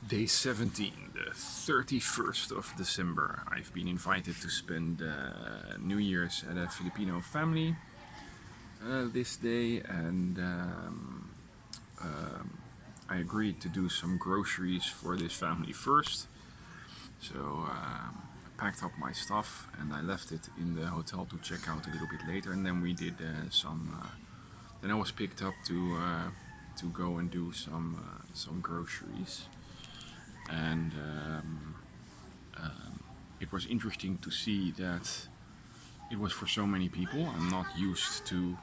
Day 17, the 31st of December. I've been invited to spend New Year's at a Filipino family this day, and I agreed to do some groceries for this family first. So I packed up my stuff and I left it in the hotel to check out a little bit later, and then we did some. Then I was picked up to go and do some groceries. And it was interesting to see that it was for so many people. I'm not used to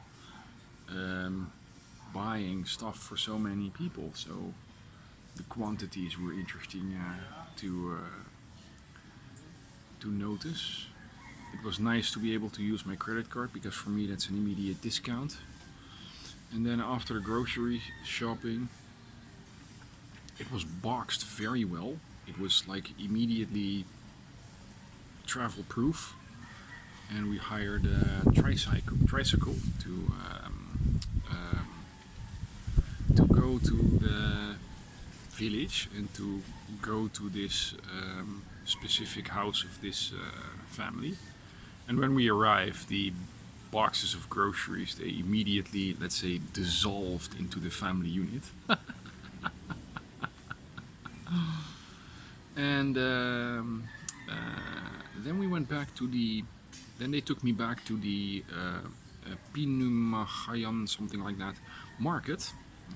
buying stuff for so many people, so the quantities were interesting to notice. It was nice to be able to use my credit card because for me that's an immediate discount. And then after the grocery shopping, it was boxed very well. It was like immediately travel proof, and we hired a tricycle to go to the village and to go to this specific house of this family. And when we arrived, the boxes of groceries, they immediately, let's say, dissolved into the family unit. And then we went back to the. Then they took me back to the Pinumahayan, something like that, market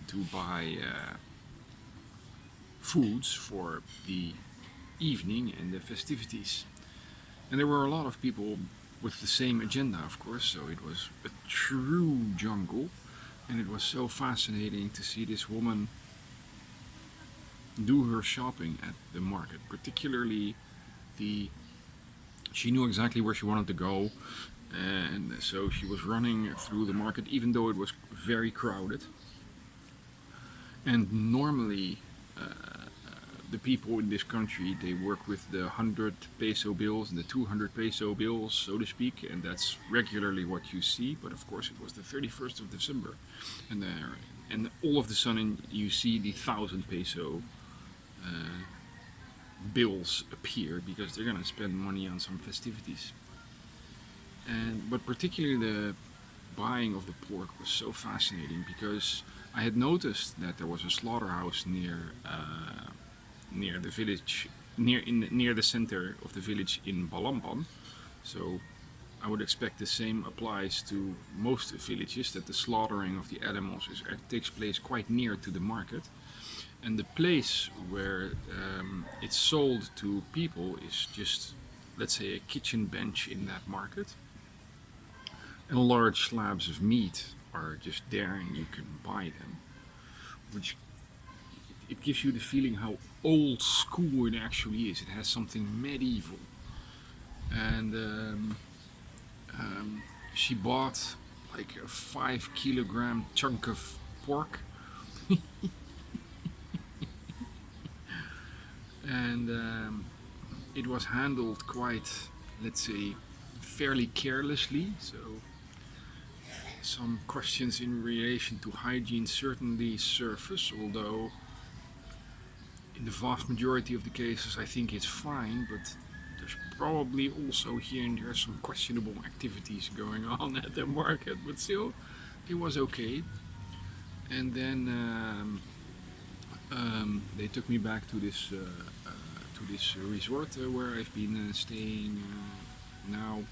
to buy foods for the evening and the festivities. And there were a lot of people with the same agenda, of course, so it was a true jungle. And it was so fascinating to see this woman do her shopping at the market, particularly she knew exactly where she wanted to go, and so she was running through the market even though it was very crowded. And normally the people in this country, they work with the 100 peso bills and the 200 peso bills, so to speak, and that's regularly what you see. But of course it was the 31st of December, and all of a sudden you see the 1,000 peso bills appear because they're gonna spend money on some festivities. But particularly the buying of the pork was so fascinating because I had noticed that there was a slaughterhouse near the village, near the center of the village in Balamban. So I would expect the same applies to most villages, that the slaughtering of the animals takes place quite near to the market. And the place where it's sold to people is just, let's say, a kitchen bench in that market. And large slabs of meat are just there and you can buy them. Which it gives you the feeling how old school it actually is. It has something medieval. And she bought like a 5 kilogram chunk of pork. And it was handled quite, let's say, fairly carelessly. So some questions in relation to hygiene certainly surface, although in the vast majority of the cases I think it's fine, but there's probably also here and there some questionable activities going on at the market, but still it was okay. And then they took me back to this resort where I've been staying now,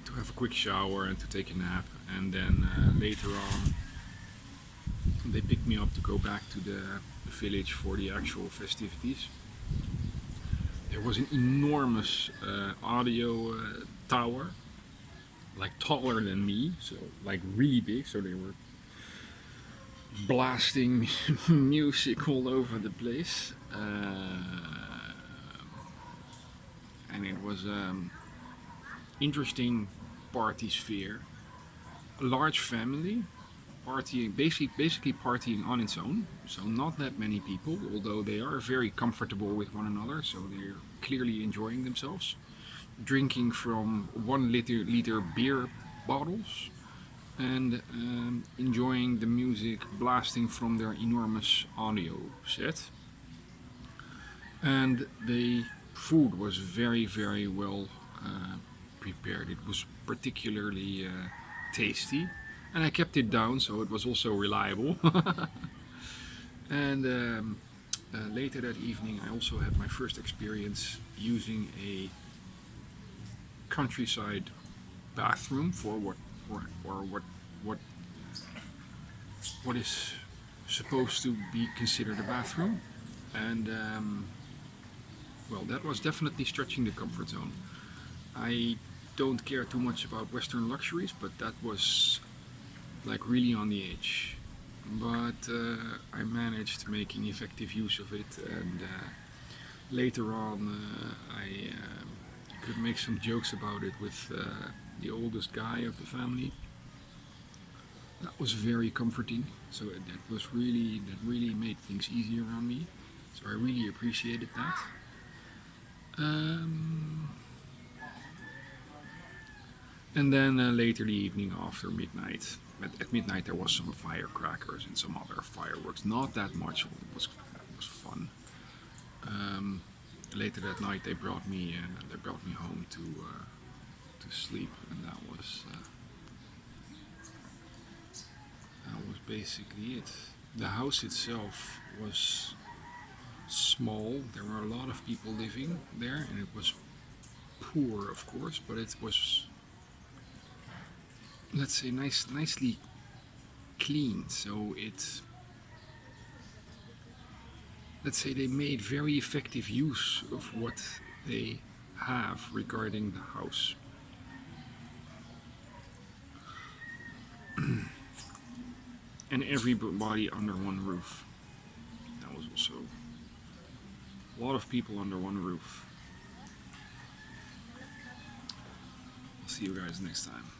to have a quick shower and to take a nap. And then later on, they picked me up to go back to the village for the actual festivities. There was an enormous audio tower, like taller than me, so like really big. So they were blasting music all over the place, and it was interesting party sphere. A large family partying, basically partying on its own. So not that many people, although they are very comfortable with one another. So they're clearly enjoying themselves, drinking from 1 liter beer bottles, and enjoying the music blasting from their enormous audio set. and the food was very, very well prepared. It was particularly tasty, and I kept it down, so it was also reliable. And later that evening, I also had my first experience using a countryside bathroom for what what is supposed to be considered a bathroom, and well, that was definitely stretching the comfort zone. I don't care too much about Western luxuries, but that was like really on the edge. But I managed making effective use of it, and later on I could make some jokes about it with the oldest guy of the family. That was very comforting. So that really made things easier on me. So I really appreciated that. Um, and then later the evening after midnight, at midnight there was some firecrackers and some other fireworks. Not that much. It was fun. Um, Later that night they brought me home to sleep, and that was basically it. The house itself was small. There were a lot of people living there, and it was poor, of course, but it was, let's say, nicely clean. So it, let's say, they made very effective use of what they have regarding the house. And everybody under one roof. That was also a lot of people under one roof. I'll see you guys next time.